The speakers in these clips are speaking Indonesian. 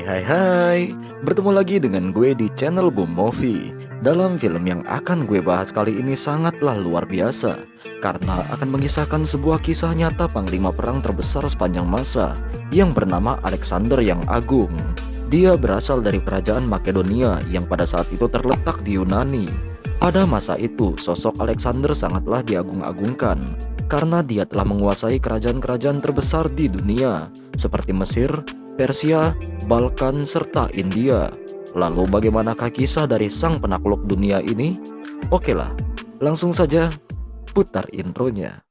Hai, bertemu lagi dengan gue di channel Boom Movie. Dalam film yang akan gue bahas kali ini sangatlah luar biasa, karena akan mengisahkan sebuah kisah nyata panglima perang terbesar sepanjang masa, yang bernama Alexander yang Agung. Dia berasal dari kerajaan Makedonia yang pada saat itu terletak di Yunani. Pada masa itu, sosok Alexander sangatlah diagung-agungkan, karena dia telah menguasai kerajaan-kerajaan terbesar di dunia, seperti Mesir, Persia, Balkan, serta India. Lalu bagaimanakah kisah dari sang penakluk dunia ini? Oke lah, langsung saja putar intronya.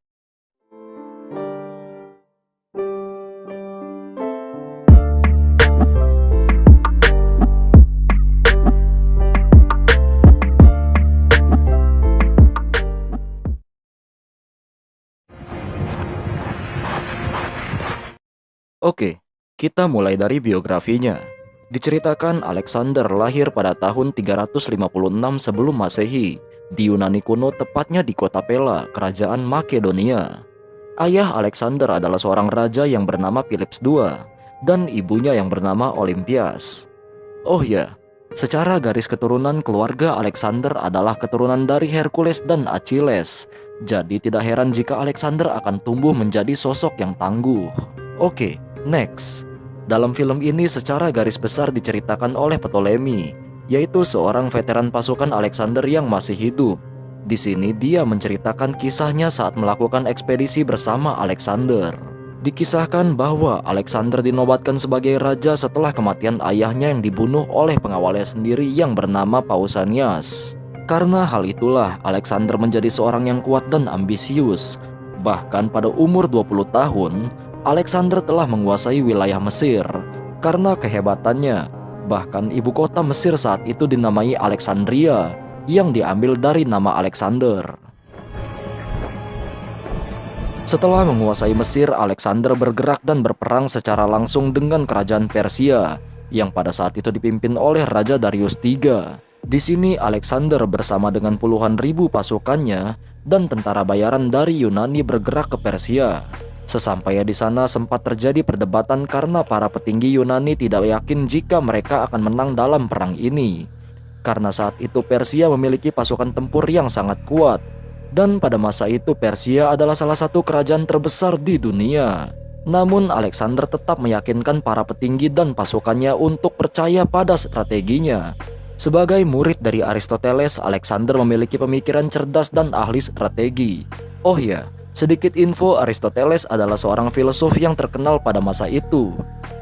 Oke, kita mulai dari biografinya. Diceritakan Alexander lahir pada tahun 356 sebelum Masehi di Yunani kuno, tepatnya di kota Pella, kerajaan Makedonia. Ayah Alexander adalah seorang raja yang bernama Philips II dan ibunya yang bernama Olympias. Oh ya, secara garis keturunan keluarga Alexander adalah keturunan dari Hercules dan Achilles. Jadi tidak heran jika Alexander akan tumbuh menjadi sosok yang tangguh. Oke, next. Dalam film ini secara garis besar diceritakan oleh Ptolemy, yaitu seorang veteran pasukan Alexander yang masih hidup. Di sini dia menceritakan kisahnya saat melakukan ekspedisi bersama Alexander. Dikisahkan bahwa Alexander dinobatkan sebagai raja setelah kematian ayahnya yang dibunuh oleh pengawalnya sendiri yang bernama Pausanias. Karena hal itulah Alexander menjadi seorang yang kuat dan ambisius. Bahkan pada umur 20 tahun, Alexander telah menguasai wilayah Mesir. Karena kehebatannya, bahkan ibu kota Mesir saat itu dinamai Alexandria, yang diambil dari nama Alexander. Setelah menguasai Mesir, Alexander bergerak dan berperang secara langsung dengan kerajaan Persia, yang pada saat itu dipimpin oleh Raja Darius III. Di sini Alexander bersama dengan puluhan ribu pasukannya dan tentara bayaran dari Yunani bergerak ke Persia. Sesampainya di sana sempat terjadi perdebatan karena para petinggi Yunani tidak yakin jika mereka akan menang dalam perang ini. Karena saat itu Persia memiliki pasukan tempur yang sangat kuat. Dan pada masa itu Persia adalah salah satu kerajaan terbesar di dunia. Namun Alexander tetap meyakinkan para petinggi dan pasukannya untuk percaya pada strateginya. Sebagai murid dari Aristoteles, Alexander memiliki pemikiran cerdas dan ahli strategi. Oh ya, sedikit info, Aristoteles adalah seorang filsuf yang terkenal pada masa itu.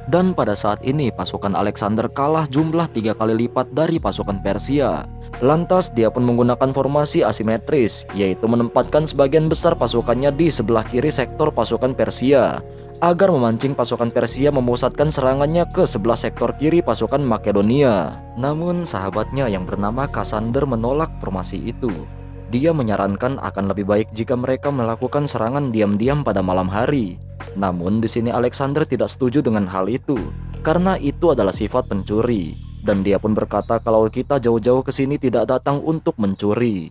Dan pada saat ini pasukan Alexander kalah jumlah 3 kali lipat dari pasukan Persia. Lantas dia pun menggunakan formasi asimetris, yaitu menempatkan sebagian besar pasukannya di sebelah kiri sektor pasukan Persia, agar memancing pasukan Persia memusatkan serangannya ke sebelah sektor kiri pasukan Makedonia. Namun sahabatnya yang bernama Cassander menolak formasi itu. Dia menyarankan akan lebih baik jika mereka melakukan serangan diam-diam pada malam hari. Namun di sini Alexander tidak setuju dengan hal itu, karena itu adalah sifat pencuri. Dan dia pun berkata kalau kita jauh-jauh ke sini tidak datang untuk mencuri.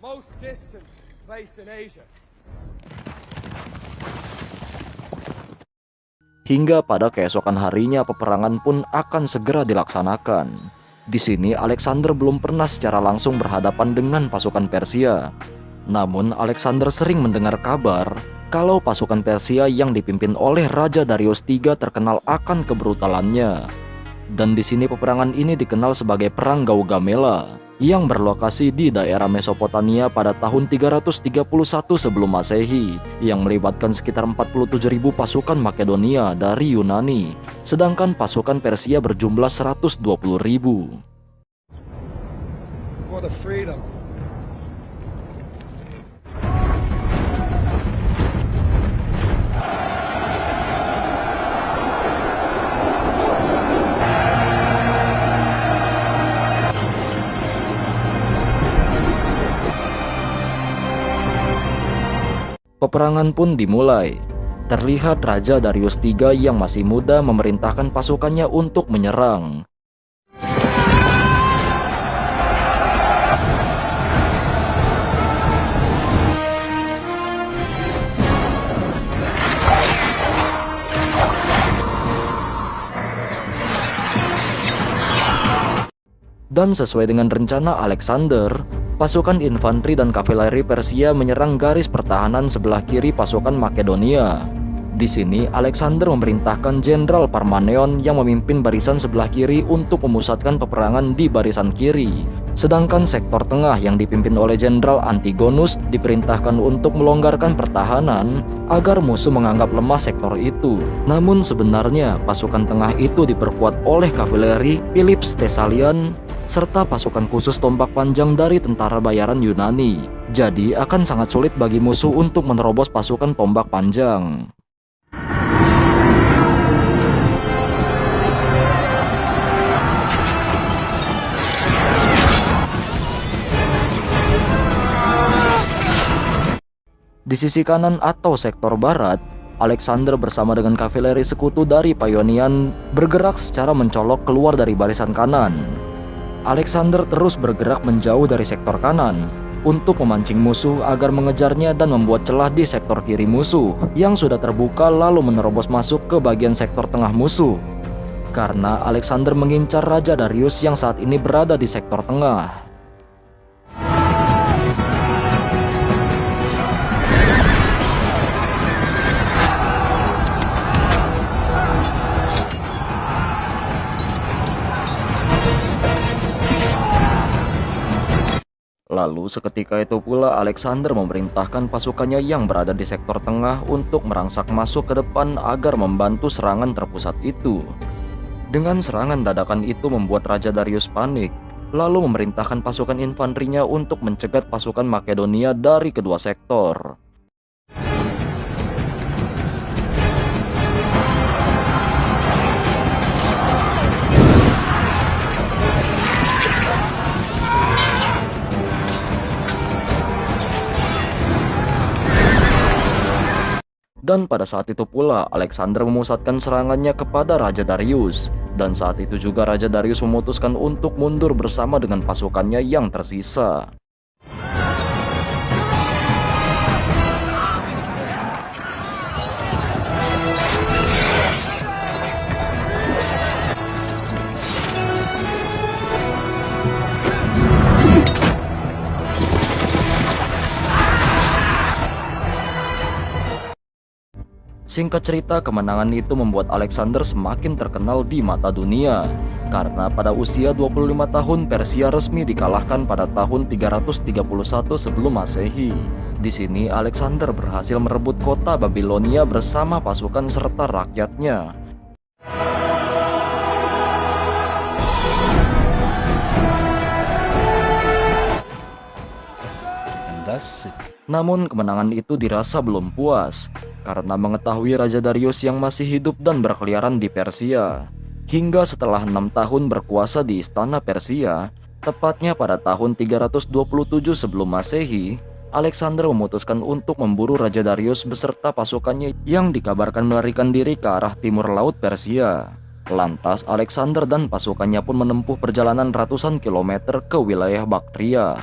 Most distant place in Asia. Hingga pada keesokan harinya peperangan pun akan segera dilaksanakan. Di sini Alexander belum pernah secara langsung berhadapan dengan pasukan Persia. Namun Alexander sering mendengar kabar kalau pasukan Persia yang dipimpin oleh Raja Darius III terkenal akan kebrutalannya. Dan di sini peperangan ini dikenal sebagai Perang Gaugamela, yang berlokasi di daerah Mesopotamia pada tahun 331 sebelum Masehi, yang melibatkan sekitar 47.000 pasukan Makedonia dari Yunani, sedangkan pasukan Persia berjumlah 120.000. For the freedom. Peperangan pun dimulai. Terlihat Raja Darius III yang masih muda memerintahkan pasukannya untuk menyerang. Dan sesuai dengan rencana Alexander, pasukan infanteri dan kavaleri Persia menyerang garis pertahanan sebelah kiri pasukan Makedonia. Di sini Alexander memerintahkan Jenderal Parmeneon yang memimpin barisan sebelah kiri untuk memusatkan peperangan di barisan kiri. Sedangkan sektor tengah yang dipimpin oleh Jenderal Antigonus diperintahkan untuk melonggarkan pertahanan agar musuh menganggap lemah sektor itu. Namun sebenarnya pasukan tengah itu diperkuat oleh kavaleri Philips Thessalian serta pasukan khusus tombak panjang dari tentara bayaran Yunani. Jadi akan sangat sulit bagi musuh untuk menerobos pasukan tombak panjang. Di sisi kanan atau sektor barat, Alexander bersama dengan kavaleri sekutu dari Paionian bergerak secara mencolok keluar dari barisan kanan. Alexander terus bergerak menjauh dari sektor kanan untuk memancing musuh agar mengejarnya dan membuat celah di sektor kiri musuh yang sudah terbuka lalu menerobos masuk ke bagian sektor tengah musuh. Karena Alexander mengincar Raja Darius yang saat ini berada di sektor tengah. Lalu seketika itu pula Alexander memerintahkan pasukannya yang berada di sektor tengah untuk merangsak masuk ke depan agar membantu serangan terpusat itu. Dengan serangan dadakan itu membuat Raja Darius panik, lalu memerintahkan pasukan infanterinya untuk mencegat pasukan Makedonia dari kedua sektor. Dan pada saat itu pula Alexander memusatkan serangannya kepada Raja Darius. Dan saat itu juga Raja Darius memutuskan untuk mundur bersama dengan pasukannya yang tersisa. Singkat cerita, kemenangan itu membuat Alexander semakin terkenal di mata dunia. Karena pada usia 25 tahun Persia resmi dikalahkan pada tahun 331 sebelum Masehi. Di sini Alexander berhasil merebut kota Babilonia bersama pasukan serta rakyatnya. Namun kemenangan itu dirasa belum puas karena mengetahui Raja Darius yang masih hidup dan berkeliaran di Persia. Hingga setelah 6 tahun berkuasa di istana Persia, tepatnya pada tahun 327 sebelum Masehi, Alexander memutuskan untuk memburu Raja Darius beserta pasukannya yang dikabarkan melarikan diri ke arah timur laut Persia. Lantas Alexander dan pasukannya pun menempuh perjalanan ratusan kilometer ke wilayah Baktria.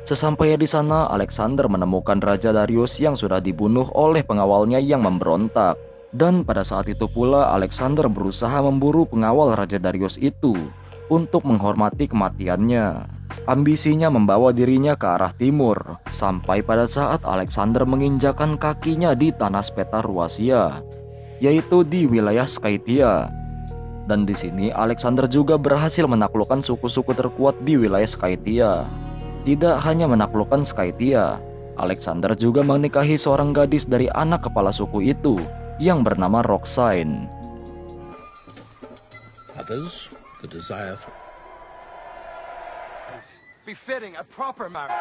Sesampainya di sana, Alexander menemukan Raja Darius yang sudah dibunuh oleh pengawalnya yang memberontak. Dan pada saat itu pula Alexander berusaha memburu pengawal Raja Darius itu untuk menghormati kematiannya. Ambisinya membawa dirinya ke arah timur, sampai pada saat Alexander menginjakan kakinya di tanah Speta Ruasia, yaitu di wilayah Skythia. Dan di sini Alexander juga berhasil menaklukkan suku-suku terkuat di wilayah Skythia. Tidak hanya menaklukkan Skythia, Alexander juga menikahi seorang gadis dari anak kepala suku itu yang bernama Roxane. Others, the desire for befitting a proper marriage.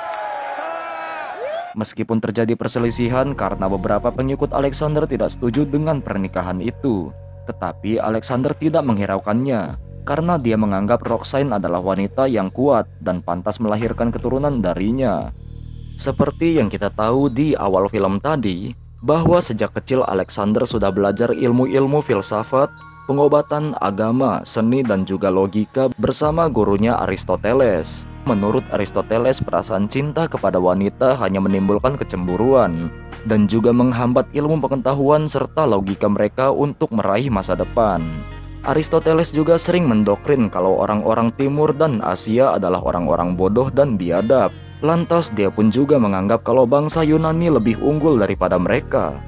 Meskipun terjadi perselisihan karena beberapa pengikut Alexander tidak setuju dengan pernikahan itu, tetapi Alexander tidak menghiraukannya karena dia menganggap Roxane adalah wanita yang kuat dan pantas melahirkan keturunan darinya. Seperti yang kita tahu di awal film tadi, bahwa sejak kecil Alexander sudah belajar ilmu-ilmu filsafat, pengobatan, agama, seni, dan juga logika bersama gurunya Aristoteles. Menurut Aristoteles, perasaan cinta kepada wanita hanya menimbulkan kecemburuan dan juga menghambat ilmu pengetahuan serta logika mereka untuk meraih masa depan. Aristoteles juga sering mendoktrin kalau orang-orang Timur dan Asia adalah orang-orang bodoh dan biadab. Lantas dia pun juga menganggap kalau bangsa Yunani lebih unggul daripada mereka.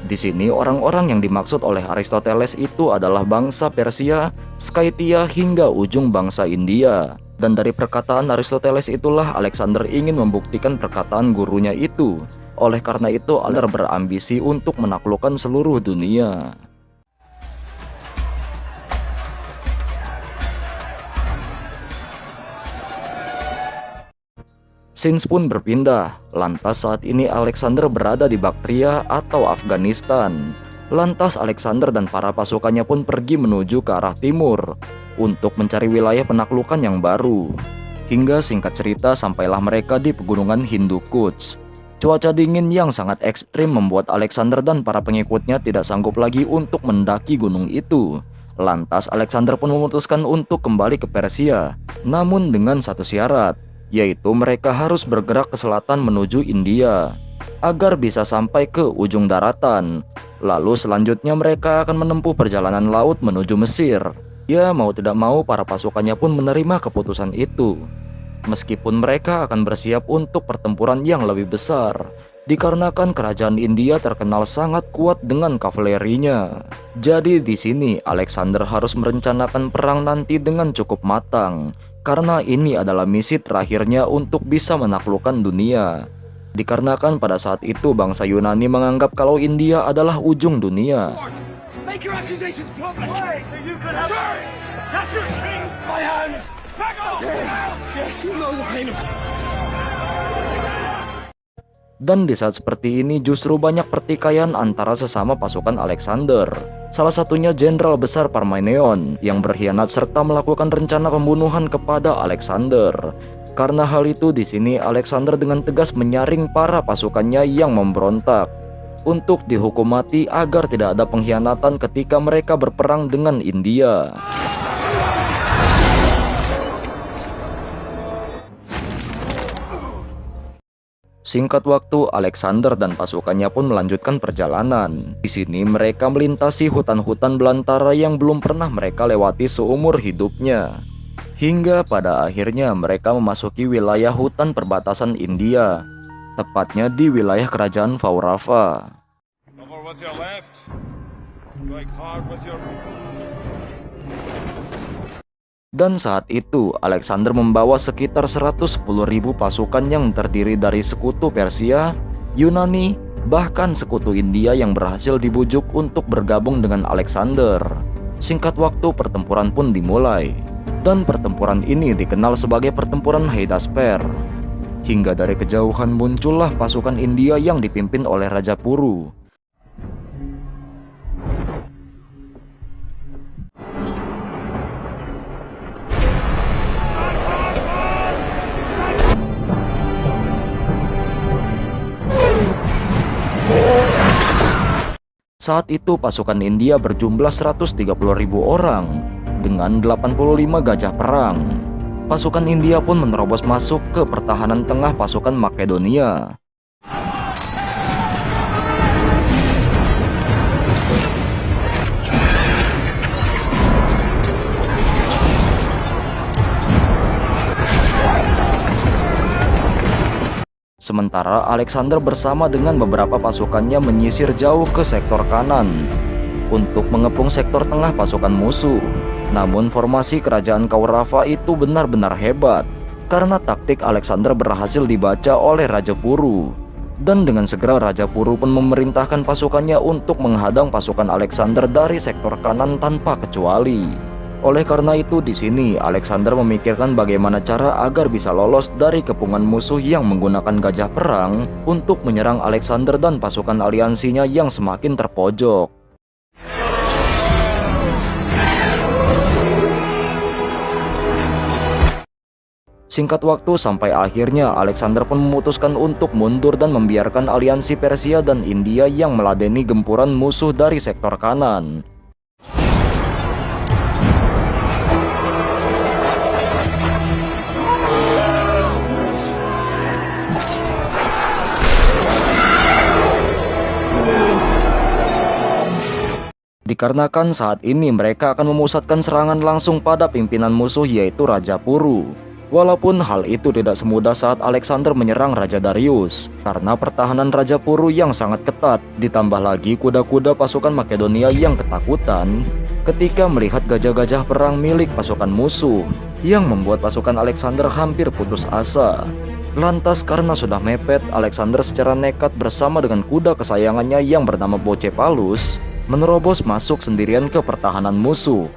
Di sini orang-orang yang dimaksud oleh Aristoteles itu adalah bangsa Persia, Skythia hingga ujung bangsa India. Dan dari perkataan Aristoteles itulah Alexander ingin membuktikan perkataan gurunya itu. Oleh karena itu Alexander berambisi untuk menaklukkan seluruh dunia. Scenes pun berpindah. Lantas saat ini Alexander berada di Bactria atau Afghanistan. Lantas Alexander dan para pasukannya pun pergi menuju ke arah timur untuk mencari wilayah penaklukan yang baru. Hingga singkat cerita sampailah mereka di pegunungan Hindu Kush. Cuaca dingin yang sangat ekstrim membuat Alexander dan para pengikutnya tidak sanggup lagi untuk mendaki gunung itu. Lantas Alexander pun memutuskan untuk kembali ke Persia, namun dengan satu syarat, yaitu mereka harus bergerak ke selatan menuju India agar bisa sampai ke ujung daratan. Lalu selanjutnya mereka akan menempuh perjalanan laut menuju Mesir. Ya, mau tidak mau para pasukannya pun menerima keputusan itu. Meskipun mereka akan bersiap untuk pertempuran yang lebih besar, dikarenakan kerajaan India terkenal sangat kuat dengan kavalerinya. Jadi di sini Alexander harus merencanakan perang nanti dengan cukup matang, karena ini adalah misi terakhirnya untuk bisa menaklukkan dunia. Dikarenakan pada saat itu bangsa Yunani menganggap kalau India adalah ujung dunia. Make your accusations public! Why? So you could have... Sir! That's your king! My hands! Back off! Yes, you know the pain of... Dan di saat seperti ini justru banyak pertikaian antara sesama pasukan Alexander. Salah satunya Jenderal Besar Parmeneon yang berkhianat serta melakukan rencana pembunuhan kepada Alexander. Karena hal itu di sini Alexander dengan tegas menyaring para pasukannya yang memberontak untuk dihukum mati agar tidak ada pengkhianatan ketika mereka berperang dengan India. Singkat waktu, Alexander dan pasukannya pun melanjutkan perjalanan. Di sini mereka melintasi hutan-hutan belantara yang belum pernah mereka lewati seumur hidupnya. Hingga pada akhirnya mereka memasuki wilayah hutan perbatasan India, tepatnya di wilayah kerajaan Vaurava. Dan saat itu Alexander membawa sekitar 110.000 pasukan yang terdiri dari sekutu Persia, Yunani, bahkan sekutu India yang berhasil dibujuk untuk bergabung dengan Alexander. Singkat waktu pertempuran pun dimulai, dan pertempuran ini dikenal sebagai pertempuran Hydaspes. Hingga dari kejauhan muncullah pasukan India yang dipimpin oleh Raja Puru. Saat itu pasukan India berjumlah 130.000 orang dengan 85 gajah perang. Pasukan India pun menerobos masuk ke pertahanan tengah pasukan Makedonia. Sementara Alexander bersama dengan beberapa pasukannya menyisir jauh ke sektor kanan untuk mengepung sektor tengah pasukan musuh. Namun formasi kerajaan Kaurava itu benar-benar hebat karena taktik Alexander berhasil dibaca oleh Raja Puru. Dan dengan segera Raja Puru pun memerintahkan pasukannya untuk menghadang pasukan Alexander dari sektor kanan tanpa kecuali. Oleh karena itu di sini Alexander memikirkan bagaimana cara agar bisa lolos dari kepungan musuh yang menggunakan gajah perang untuk menyerang Alexander dan pasukan aliansinya yang semakin terpojok. Singkat waktu sampai akhirnya Alexander pun memutuskan untuk mundur dan membiarkan aliansi Persia dan India yang meladeni gempuran musuh dari sektor kanan. dikarenakan saat ini mereka akan memusatkan serangan langsung pada pimpinan musuh yaitu Raja Puru. Walaupun hal itu tidak semudah saat Alexander menyerang Raja Darius, karena pertahanan Raja Puru yang sangat ketat, ditambah lagi kuda-kuda pasukan Makedonia yang ketakutan ketika melihat gajah-gajah perang milik pasukan musuh, yang membuat pasukan Alexander hampir putus asa. Lantas karena sudah mepet, Alexander secara nekat bersama dengan kuda kesayangannya yang bernama Bocephalus menerobos masuk sendirian ke pertahanan musuh.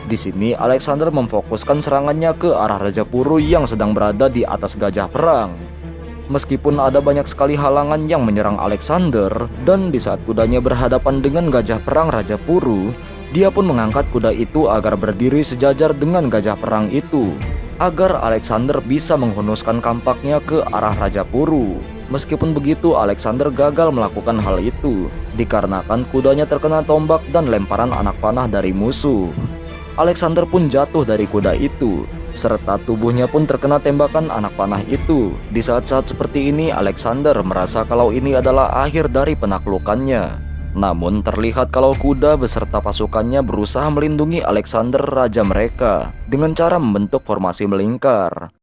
Di sini Alexander memfokuskan serangannya ke arah Raja Puru yang sedang berada di atas gajah perang. Meskipun ada banyak sekali halangan yang menyerang Alexander, dan di saat kudanya berhadapan dengan gajah perang Raja Puru, dia pun mengangkat kuda itu agar berdiri sejajar dengan gajah perang itu, agar Alexander bisa menghunuskan kampaknya ke arah Raja Puru. Meskipun begitu, Alexander gagal melakukan hal itu, dikarenakan kudanya terkena tombak dan lemparan anak panah dari musuh. Alexander pun jatuh dari kuda itu, serta tubuhnya pun terkena tembakan anak panah itu. Di saat-saat seperti ini, Alexander merasa kalau ini adalah akhir dari penaklukannya. Namun terlihat kalau kuda beserta pasukannya berusaha melindungi Alexander, raja mereka, dengan cara membentuk formasi melingkar.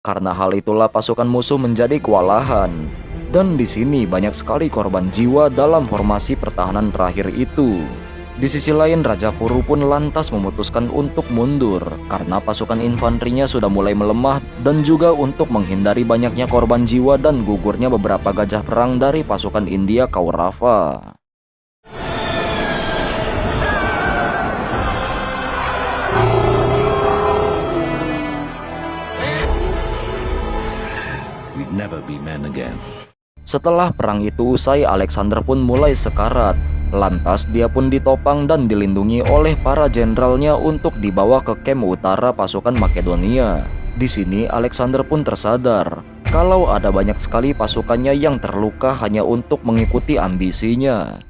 Karena hal itulah pasukan musuh menjadi kewalahan. Dan di sini banyak sekali korban jiwa dalam formasi pertahanan terakhir itu. Di sisi lain, Raja Puru pun lantas memutuskan untuk mundur karena pasukan infanterinya sudah mulai melemah, dan juga untuk menghindari banyaknya korban jiwa dan gugurnya beberapa gajah perang dari pasukan India Kaurava. We'd never be men again. Setelah perang itu usai, Alexander pun mulai sekarat. Lantas dia pun ditopang dan dilindungi oleh para jenderalnya untuk dibawa ke kem utara pasukan Makedonia. Di sini Alexander pun tersadar kalau ada banyak sekali pasukannya yang terluka hanya untuk mengikuti ambisinya.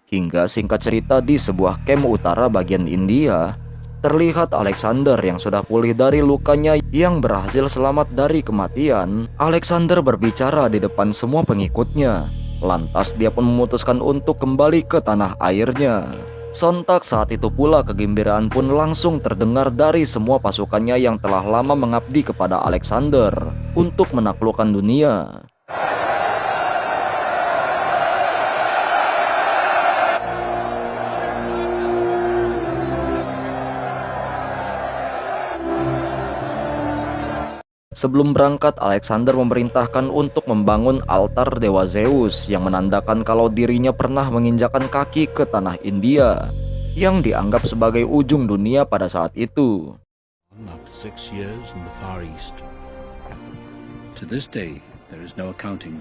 Hingga singkat cerita di sebuah kem utara bagian India, terlihat Alexander yang sudah pulih dari lukanya yang berhasil selamat dari kematian. Alexander berbicara di depan semua pengikutnya. Lantas dia pun memutuskan untuk kembali ke tanah airnya. Sontak saat itu pula kegembiraan pun langsung terdengar dari semua pasukannya yang telah lama mengabdi kepada Alexander untuk menaklukkan dunia. Sebelum berangkat, Alexander memerintahkan untuk membangun altar Dewa Zeus yang menandakan kalau dirinya pernah menginjakan kaki ke tanah India, yang dianggap sebagai ujung dunia pada saat itu. After 6 years in the Far East, to this day there is no accounting.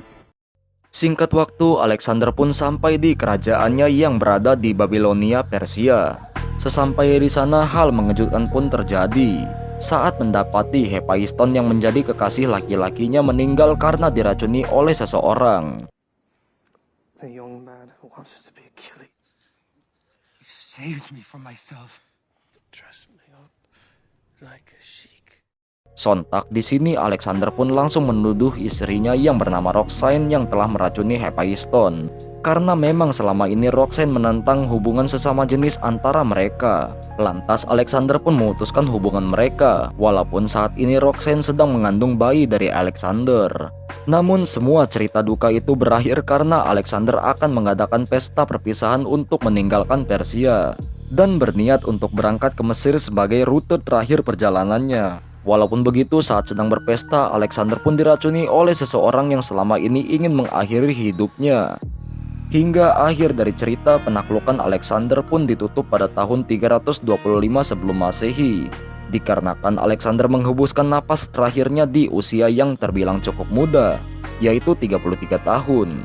Singkat waktu, Alexander pun sampai di kerajaannya yang berada di Babilonia, Persia. Sesampai di sana, hal mengejutkan pun terjadi saat mendapati Hephaiston yang menjadi kekasih laki-lakinya meninggal karena diracuni oleh seseorang. The young man who wanted to be Achilles. You saved me from myself. Dressed me up like a sheik. Sontak di sini Alexander pun langsung menuduh istrinya yang bernama Roxane yang telah meracuni Hephaiston, karena memang selama ini Roxane menentang hubungan sesama jenis antara mereka. Lantas Alexander pun memutuskan hubungan mereka, walaupun saat ini Roxane sedang mengandung bayi dari Alexander. Namun semua cerita duka itu berakhir karena Alexander akan mengadakan pesta perpisahan untuk meninggalkan Persia, dan berniat untuk berangkat ke Mesir sebagai rute terakhir perjalanannya. Walaupun begitu, saat sedang berpesta, Alexander pun diracuni oleh seseorang yang selama ini ingin mengakhiri hidupnya. Hingga akhir dari cerita, penaklukan Alexander pun ditutup pada tahun 325 sebelum Masehi, dikarenakan Alexander menghembuskan napas terakhirnya di usia yang terbilang cukup muda, yaitu 33 tahun.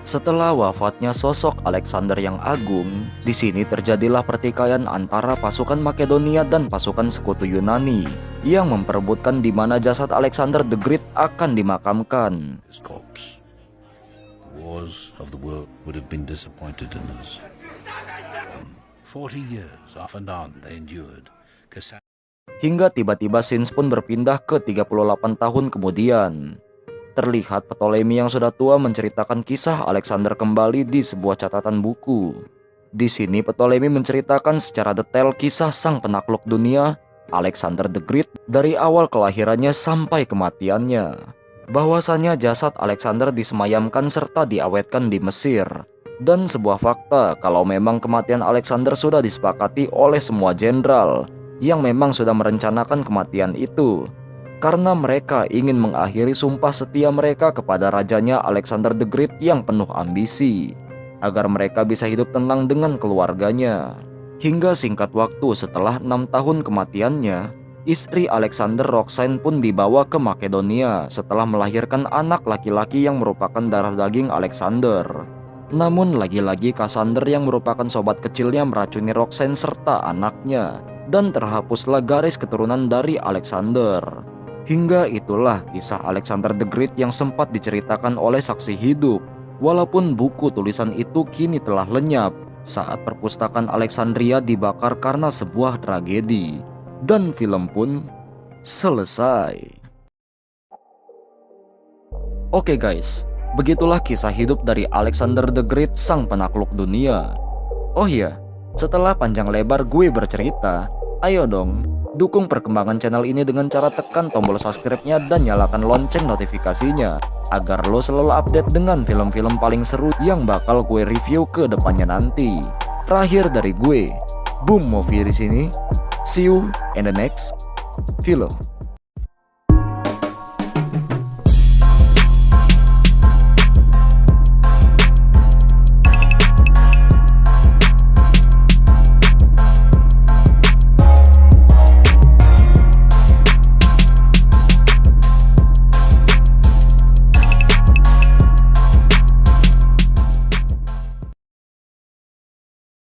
Setelah wafatnya sosok Alexander yang agung, di sini terjadilah pertikaian antara pasukan Makedonia dan pasukan sekutu Yunani, yang memperebutkan di mana jasad Alexander the Great akan dimakamkan. His corpse. The wars of the world would have been disappointed in us. 40 years off and on they endured. Hingga tiba-tiba Sins pun berpindah ke 38 tahun kemudian. Terlihat Ptolemy yang sudah tua menceritakan kisah Alexander kembali di sebuah catatan buku. Di sini Ptolemy menceritakan secara detail kisah sang penakluk dunia, Alexander the Great, dari awal kelahirannya sampai kematiannya. Bahwasanya jasad Alexander disemayamkan serta diawetkan di Mesir. Dan sebuah fakta kalau memang kematian Alexander sudah disepakati oleh semua jenderal yang memang sudah merencanakan kematian itu. Karena mereka ingin mengakhiri sumpah setia mereka kepada rajanya Alexander the Great yang penuh ambisi, agar mereka bisa hidup tenang dengan keluarganya. Hingga singkat waktu setelah 6 tahun kematiannya, istri Alexander, Roxanne, pun dibawa ke Makedonia setelah melahirkan anak laki-laki yang merupakan darah daging Alexander. Namun lagi-lagi Cassander yang merupakan sobat kecilnya meracuni Roxanne serta anaknya, dan terhapuslah garis keturunan dari Alexander. Hingga itulah kisah Alexander the Great yang sempat diceritakan oleh saksi hidup, walaupun buku tulisan itu kini telah lenyap saat perpustakaan Alexandria dibakar karena sebuah tragedi. Dan film pun selesai. Oke guys, begitulah kisah hidup dari Alexander the Great, sang penakluk dunia. Oh iya, setelah panjang lebar gue bercerita, ayo dong dukung perkembangan channel ini dengan cara tekan tombol subscribe-nya dan nyalakan lonceng notifikasinya agar lo selalu update dengan film-film paling seru yang bakal gue review ke depannya nanti. Terakhir dari gue, Boom Movie di sini. See you in the next film.